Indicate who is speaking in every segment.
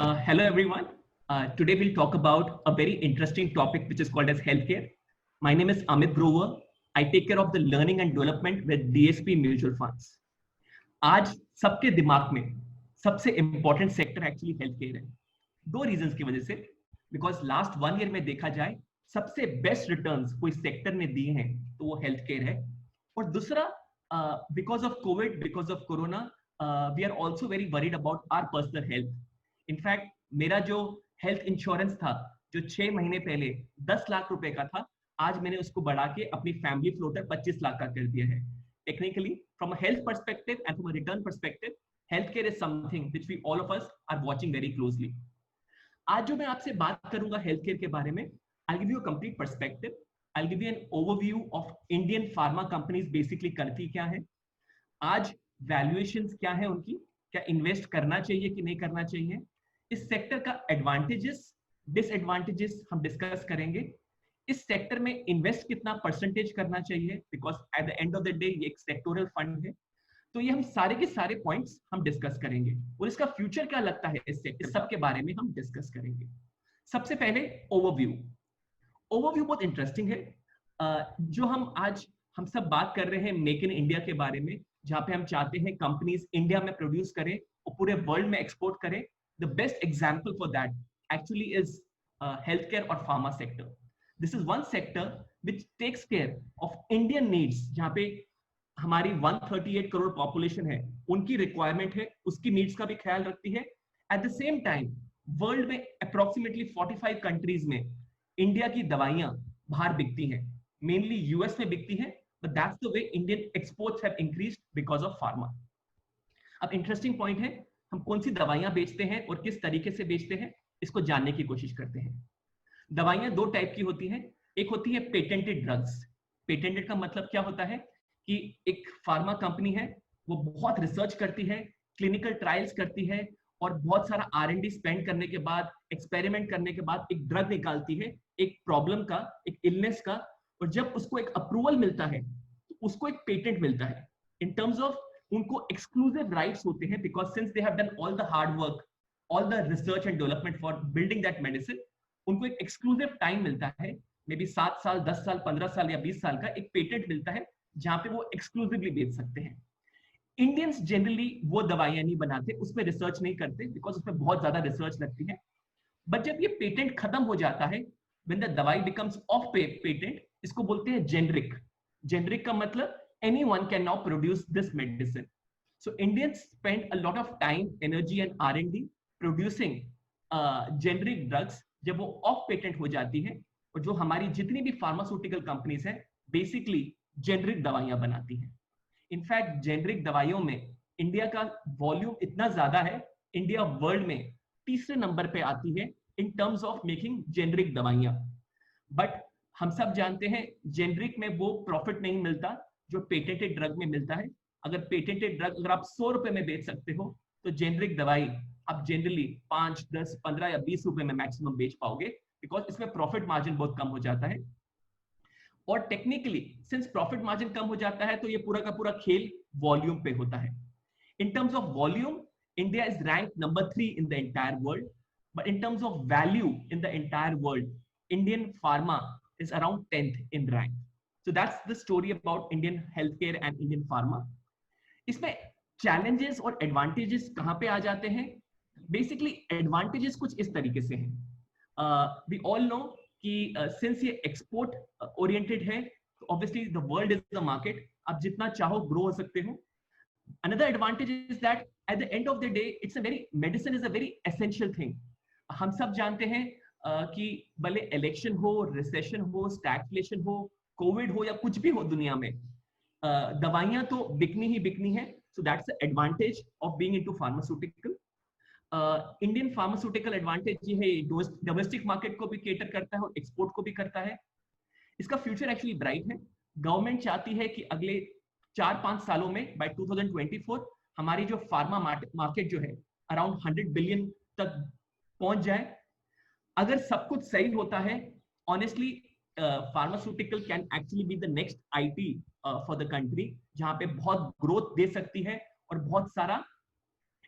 Speaker 1: Hello everyone. Today we'll talk about a very interesting topic which is called as healthcare. My name is Amit Grover. I take care of the learning and development with DSP Mutual Funds. आज सबके दिमाग में सबसे important sector actually health care है, दो reasons की वजह से. बिकॉज लास्ट 1 ईयर में देखा जाए सबसे बेस्ट रिटर्न्स कोई सेक्टर ने दिए हैं तो वो हेल्थ केयर है. और दूसरा, because of Covid, because of corona, we are also very worried about our personal health. In fact मेरा जो हेल्थ इंश्योरेंस था जो 6 महीने पहले 10 लाख रुपए का था, आज मैंने उसको बढ़ा के अपनी फैमिली फ्लोटर 25 लाख का कर दिया है. Technically, from a health perspective and from a return perspective, healthcare is something which we all of us are watching very closely. आज जो मैं आपसे बात करूंगा healthcare के बारे में, I'll give you a complete perspective. I'll give you an overview of Indian pharma companies basically करती क्या है, आज valuations क्या है उनकी, क्या invest करना चाहिए कि नहीं करना चाहिए, इस सेक्टर का advantages, disadvantages हम discuss करेंगे. इस सेक्टर में इन्वेस्ट कितना परसेंटेज करना चाहिए, because at the end of the day ये एक सेक्टोरल फंड है. तो ये हम सारे के सारे पॉइंट्स हम डिस्कस करेंगे और इसका फ्यूचर क्या लगता है इस सेक्टर, सब के बारे में हम डिस्कस करेंगे. सबसे पहले ओवरव्यू. ओवरव्यू बहुत इंटरेस्टिंग है. जो हम सब बात कर रहे हैं मेक इन इंडिया के बारे में, जहां पे हम चाहते हैं कंपनीज इंडिया में प्रोड्यूस करें और पूरे वर्ल्ड में एक्सपोर्ट करें. The best example for that actually is health care और pharma sector. This is one sector which takes care of Indian needs, जहाँ पे हमारी 138 करोड़ पॉपुलेशन है, उनकी रिक्वायरमेंट है, उसकी नीड्स का भी ख्याल रखती है. At the same time world में अप्रोक्सीमेटली 45 कंट्रीज में इंडिया की दवाइयां बाहर बिकती हैं, मेनली यूएस में बिकती हैं, but that's the way Indian exports have increased because of pharma. अब इंटरेस्टिंग पॉइंट है, हम कौन सी दवाइयां बेचते हैं और किस तरीके से बेचते हैं, इसको जानने की कोशिश करते हैं. दवाइयां दो टाइप की होती हैं. एक होती है पेटेंटेड ड्रग्स. पेटेंटेड का मतलब क्या होता है कि एक फार्मा कंपनी है, वो बहुत रिसर्च करती है, क्लिनिकल ट्रायल्स करती है और बहुत सारा R&D स्पेंड करने के बाद, एक्सपेरिमेंट करने के बाद एक ड्रग निकालती है एक प्रॉब्लम का, एक इलनेस का, और जब उसको एक अप्रूवल मिलता है तो उसको एक पेटेंट मिलता है. इन टर्म्स ऑफ उनको एक्सक्लूसिव राइट्स होते हैं, because since they have done all the hard work, all the research and development for building that medicine, उनको एक एक्सक्लूसिव टाइम मिलता है, मे बी 7 साल, 10 साल, 15 साल या 20 साल का एक पेटेंट मिलता है, जहां पे वो एक्सक्लूसिवली बेच सकते हैं. इंडियंस जनरली वो दवाइयां नहीं बनाते, उसमें रिसर्च नहीं करते, बिकॉज उसमें बहुत ज्यादा रिसर्च लगती है. बट जब ये पेटेंट खत्म हो जाता है, व्हेन द दवाई बिकम्स ऑफ पेटेंट, इसको बोलते हैं जेनरिक. जेनरिक का मतलब anyone can now produce this medicine. So Indians spend a lot of time, energy and R&D producing generic drugs. जब वो ऑफ पेटेंट हो जाती है, और जो हमारी जितनी भी फार्मास्यूटिकल कंपनीज हैं बेसिकली जेनरिक दवाइयां बनाती हैं. इनफैक्ट जेनरिक दवाइयों में इंडिया का वॉल्यूम इतना ज्यादा है, इंडिया वर्ल्ड में तीसरे नंबर पे आती है in terms of making generic दवाइयां. बट हम सब जानते हैं जेनरिक में वो प्रॉफिट नहीं मिलता जो पेटेंटेड ड्रग में मिलता है. अगर पेटेंटेड ड्रग अगर आप 100 रुपए में बेच सकते हो, तो जेनरिक दवाई आप जनरली 5, 10, 15 या 20 रुपए में मैक्सिमम बेच पाओगे, बिकॉज इसमें प्रॉफिट मार्जिन बहुत कम हो जाता है. और टेक्निकली सिंस प्रॉफिट मार्जिन कम हो जाता है, तो ये पूरा का पूरा खेल वॉल्यूम पे होता है. In terms of volume, India is rank number 3 in the entire world, but in terms of value in the entire world, Indian pharma is around 10th in rank. So that's the story about Indian health care and Indian pharma. इसमें challenges और advantages कहां पे आ जाते हैं? Basically advantages कुछ इस तरीके से हैं. वी ऑल नो कि सिंस ये एक्सपोर्ट ओरिएंटेड है, तो obviously the world is the market, आप जितना चाहो ग्रो हो सकते हो. Another advantage is that at the end of the day it's a very, medicine is a very essential thing. हम सब जानते हैं कि भले इलेक्शन हो, रिसेशन हो, स्टैगफ्लेशन हो, कोविड हो या कुछ भी हो दुनिया में, दवाइयां तो बिकनी ही बिकनी है. So that's the advantage of being into pharmaceutical. Indian pharmaceutical advantage ये है, डोमेस्टिक मार्केट को भी केटर करता है और एक्सपोर्ट को भी करता है. इसका फ्यूचर एक्चुअली ब्राइट है. गवर्नमेंट चाहती है कि अगले 4-5 सालों में, बाय 2024, हमारी जो फार्मा मार्केट जो है अराउंड 100 बिलियन तक पहुंच जाए. अगर सब कुछ सही होता है, honestly pharmaceutical can actually be the next IT for the country, जहां पे बहुत ग्रोथ दे सकती है और बहुत सारा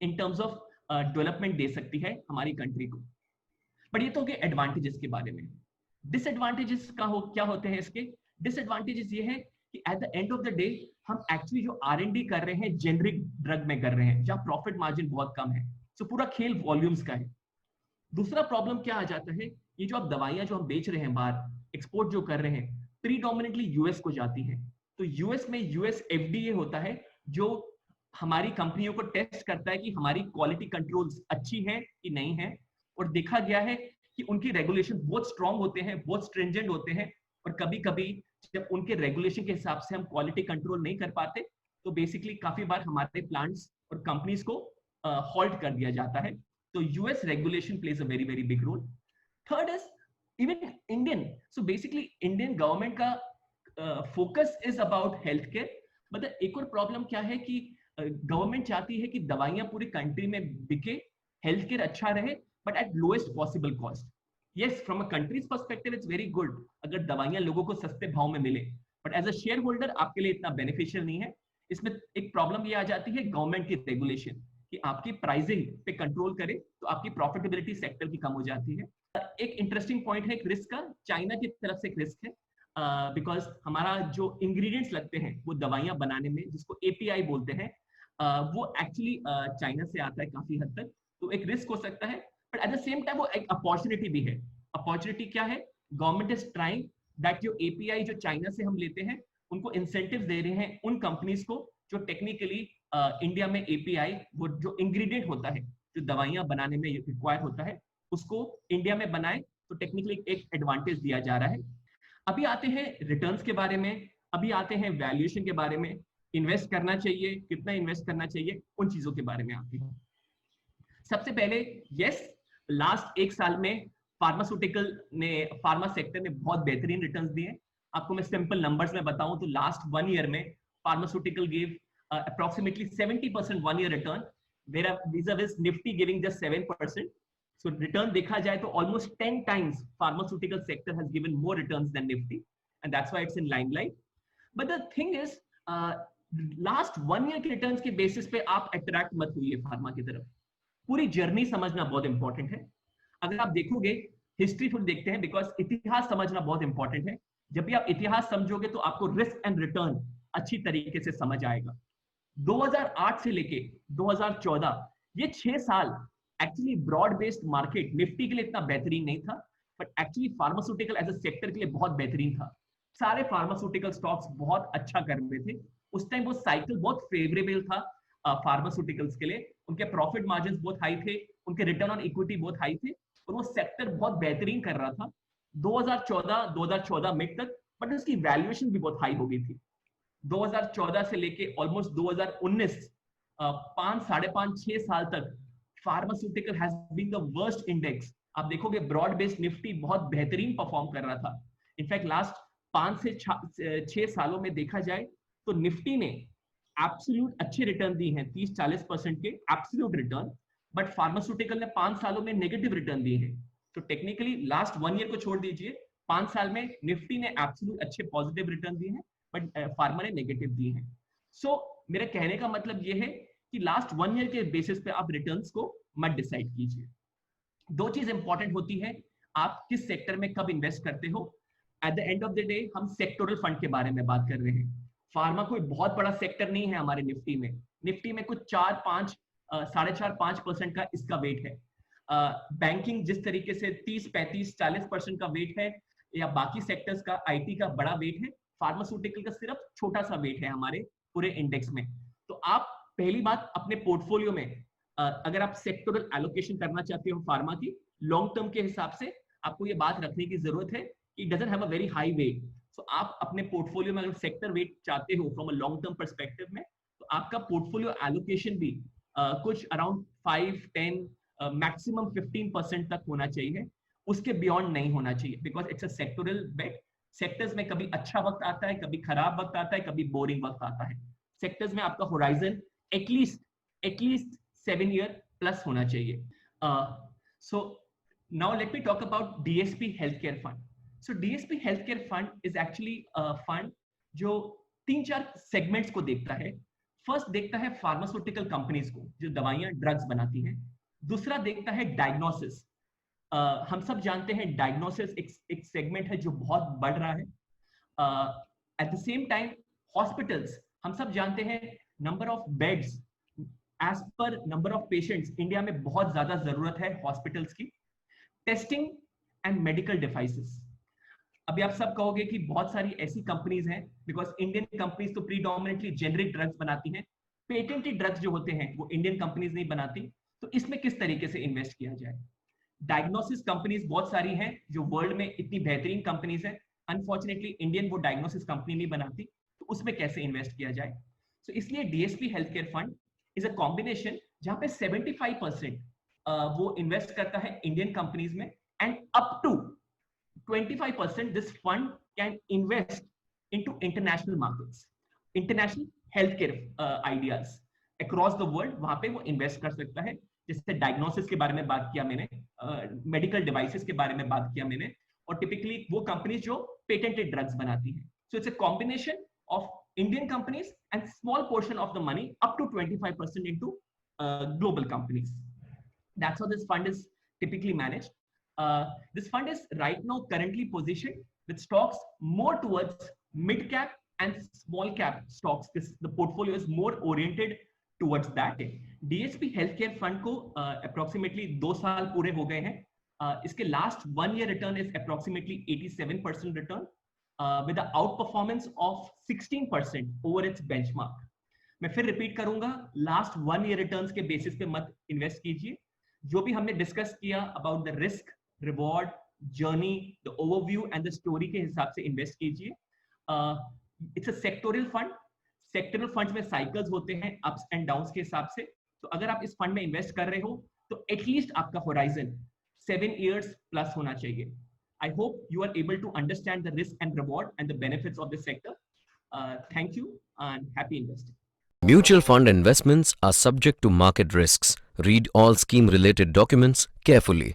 Speaker 1: इन टर्म्स ऑफ डेवलपमेंट दे सकती है हमारी कंट्री को। बट ये तो हो गए एडवांटेजेस के बारे में। डिसएडवांटेजेस क्या होते हैं इसके? डिसएडवांटेजेस ये है कि at the end of the day हम एक्चुअली जो R&D कर रहे हैं जेनरिक ड्रग में कर रहे हैं, जहां प्रॉफिट मार्जिन बहुत कम है। सो पूरा खेल वॉल्यूम्स का है। दूसरा प्रॉब्लम क्या आ जाता है, ये जो आप दवाइयां जो हम बेच रहे हैं बाहर एक्सपोर्ट जो कर रहे हैं, प्रीडोमिनेटली यूएस को जाती हैं। तो यूएस में यूएस FDA होता है जो हमारी कंपनियों को टेस्ट करता है कि हमारी क्वालिटी कंट्रोल्स अच्छी हैं कि नहीं है। और देखा गया है कि उनकी रेगुलेशन बहुत स्ट्रांग होते हैं, बहुत स्ट्रिंजेंट होते हैं। और कभी कभी जब उनके रेगुलेशन के हिसाब से हम क्वालिटी कंट्रोल नहीं कर पाते तो बेसिकली काफी बार हमारे प्लांट्स और कंपनीज को हॉल्ट कर दिया जाता है। तो US regulation plays a very very big role. Third is even Indian, so basically Indian government का focus is about health care. मतलब एक और प्रॉब्लम क्या है कि गवर्नमेंट चाहती है कि दवाइयां पूरी कंट्री में बिके, हेल्थ केयर अच्छा रहे, but at lowest possible cost. Yes, from a country's perspective it's very good अगर दवाइयां लोगों को सस्ते भाव में मिले, but as a share holder आपके लिए इतना बेनिफिशियल नहीं है। इसमें एक प्रॉब्लम ये आ जाती है गवर्नमेंट की रेगुलेशन कि आपकी प्राइसिंग पे कंट्रोल करे तो आपकी प्रॉफिटेबिलिटी सेक्टर की कम हो जाती है। एक इंटरेस्टिंग पॉइंट है एक रिस्क का, चाइना की तरफ से एक रिस्क है बिकॉज हमारा जो इंग्रेडिएंट्स लगते हैं वो दवाइयां बनाने में, जिसको API बोलते हैं, वो एक्चुअली चाइना से आता है काफी हद तक। तो एक रिस्क हो सकता है, but at the same time वो एक अपॉर्चुनिटी भी है। अपॉर्चुनिटी क्या है? गवर्नमेंट इज ट्राइंग दैट जो API जो चाइना से हम लेते हैं उनको इंसेंटिव दे रहे हैं उन कंपनीज को जो टेक्निकली इंडिया में API वो जो इंग्रेडिएंट होता है जो दवाइयां बनाने में रिक्वायर होता है उसको इंडिया में बनाए, तो टेक्निकली एक एडवांटेज दिया जा रहा है। अभी आते हैं रिटर्न्स के बारे में, अभी आते हैं वैल्यूएशन के बारे में, इन्वेस्ट करना चाहिए, कितना इन्वेस्ट करना चाहिए, उन चीजों के बारे में आते हैं। सबसे पहले यस, लास्ट एक साल में फार्मा सेक्टर ने बहुत बेहतरीन रिटर्न्स दिए। आपको मैं सिंपल नंबर्स में बताऊं तो लास्ट 1 ईयर में pharmaceutical give approximately 70% 1 year return, where vis-a-vis Nifty giving just 7%. So return देखा जाए तो almost 10 times pharmaceutical sector has given more returns than Nifty, and that's why it's in limelight. But the thing is, last 1 year के returns के basis पे आप attract मत हुइए pharma की तरफ। पूरी जर्नी समझना बहुत इंपॉर्टेंट है। अगर आप देखोगे हिस्ट्री फिर देखते हैं, बिकॉज इतिहास समझना बहुत इंपॉर्टेंट है। जब भी आप इतिहास समझोगे तो आपको रिस्क एंड रिटर्न अच्छी तरीके से समझ आएगा। 2008 से लेके 2014 ये 6 साल actually broad based market Nifty के लिए इतना बेहतरीन नहीं था, but actually pharmaceutical as a sector के लिए बहुत बेहतरीन था। सारे फार्मास्यूटिकल स्टॉक्स बहुत अच्छा कर रहे थे उस टाइम। वो साइकिल बहुत फेवरेबल था फार्मास्यूटिकल्स के लिए। उनके प्रॉफिट मार्जिन बहुत हाई थे, उनके रिटर्न ऑन इक्विटी बहुत हाई थे, और वो सेक्टर बहुत बेहतरीन कर रहा था 2014 मिड तक। बट उसकी वैल्यूएशन भी बहुत हाई हो गई थी। 2014 से लेके ऑलमोस्ट 2019 5 साढ़े 5-6 साल तक pharmaceutical has been the worst index. आप देखोगे ब्रॉड बेस्ड निफ्टी बहुत बेहतरीन परफॉर्म कर रहा था। इनफैक्ट लास्ट 5 से 6 सालों में देखा जाए तो निफ्टी ने एब्सोल्यूट अच्छे रिटर्न दिए हैं, 30-40% के एब्सोल्यूट रिटर्न, बट फार्मास्यूटिकल ने 5 सालों में नेगेटिव रिटर्न दिए हैं। तो टेक्निकली लास्ट 1 ईयर को छोड़ दीजिए, 5 साल में निफ्टी ने एब्सोल्यूट अच्छे पॉजिटिव रिटर्न दिए हैं, बट फार्मा ने नेगेटिव दिए हैं। सो मेरे कहने का मतलब ये है कि लास्ट 1 ईयर के बेसिस पे आप रिटर्न्स को मत डिसाइड कीजिए। 2 चीज इंपॉर्टेंट होती है, आप किस सेक्टर में कब इन्वेस्ट करते हो। At the end of the day हम सेक्टोरल फंड के बारे में बात कर रहे हैं। फार्मा कोई बहुत बड़ा सेक्टर नहीं है हमारे निफ्टी में। निफ्टी में कुछ 4-5 4.5-5% का इसका वेट है। बैंकिंग जिस तरीके से 30-35-40% का वेट है, या बाकी सेक्टर्स का IT का बड़ा वेट है, फार्मास्यूटिकल का सिर्फ छोटा सा वेट है हमारे पूरे इंडेक्स में। तो आप पहली बात अपने पोर्टफोलियो में अगर आप सेक्टोरल एलोकेशन करना चाहते हो फार्मा की लॉन्ग टर्म के हिसाब से, आपको ये बात रखने की जरूरत है कि it doesn't have a very high weight. सो आप अपने पोर्टफोलियो में अगर सेक्टर वेट चाहते हो from a long term perspective में, तो आपका पोर्टफोलियो एलोकेशन भी कुछ अराउंड 5-10 मैक्सिमम 15% तक होना चाहिए, उसके बियॉन्ड नहीं होना चाहिए, because it's a sectoral bet. Sectors में कभी अच्छा वक्त आता है, कभी खराब वक्त आता है, कभी बोरिंग वक्त आता है। सेक्टर्स में आपका होराइजन एटलीस्ट 7 ईयर प्लस होना चाहिए। So now let me talk about DSP health care fund. So DSP health care fund is actually fund जो 3-4 सेगमेंट्स को देखता है। फर्स्ट देखता है फार्मास्यूटिकल कंपनीज को जो दवाइयां ड्रग्स बनाती हैं। दूसरा देखता है डायग्नोसिस। हम सब जानते हैं डायग्नोसिस एक सेगमेंट है जो बहुत बढ़ रहा है। At the same time hospitals, हम सब जानते हैं number of beds as per number of patients India में बहुत ज्यादा जरूरत है हॉस्पिटल्स की। टेस्टिंग एंड मेडिकल डिवाइसेस, अभी आप सब कहोगे कि बहुत सारी ऐसी कंपनीज हैं, बिकॉज इंडियन कंपनीज तो प्रीडोमिनेटली जेनरिक ड्रग्स बनाती हैं, पेटेंटेड ड्रग्स जो होते हैं वो इंडियन कंपनीज नहीं बनाती। तो इसमें किस तरीके से इन्वेस्ट किया जाए? डायग्नोसिस कंपनीज बहुत सारी हैं जो वर्ल्ड में इतनी बेहतरीन कंपनीज हैं, अनफॉर्चुनेटली इंडियन वो डायग्नोसिस कंपनी नहीं बनाती, तो उसमें कैसे इन्वेस्ट किया जाए? तो इसलिए DSP health care fund is a combination जहां पे 75% वो इन्वेस्ट करता है इंडियन कंपनीज में, and up to 25% this fund can invest into international markets, international healthcare ideas across the world, वहां पे वो इन्वेस्ट कर सकता है। जैसे डायग्नोसिस के बारे में बात किया मैंने, मेडिकल डिवाइसेस के बारे में बात किया मैंने, और टिपिकली वो कंपनीज जो पेटेंटेड ड्रग्स बनाती हैं। So it's a combination of Indian companies and small portion of the money up to 25% into global companies. That's how this fund is typically managed. This fund is right now currently positioned with stocks more towards mid cap and small cap stocks. The portfolio is more oriented towards that. DSP Healthcare Fund को approximately 2 साल पूरे हो गए हैं. इसके last 1 year return is approximately 87% return with the outperformance of 16% over its benchmark. मैं फिर repeat करूंगा, लास्ट 1 year रिटर्न्स के बेसिस पे मत इन्वेस्ट कीजिए। जो भी हमने डिस्कस किया about the risk reward journey, the overview and the story के हिसाब से इन्वेस्ट कीजिए। It's a sectoral fund. Sectoral funds में साइकिल्स होते हैं अप्स एंड डाउन्स के हिसाब से। तो अगर आप इस फंड में इन्वेस्ट कर रहे हो तो एटलीस्ट आपका होराइजन 7 years प्लस होना चाहिए। I hope you are able to understand the risk and reward and the benefits of this sector. Thank you and happy investing.
Speaker 2: Mutual fund investments are subject to market risks. Read all scheme related documents carefully.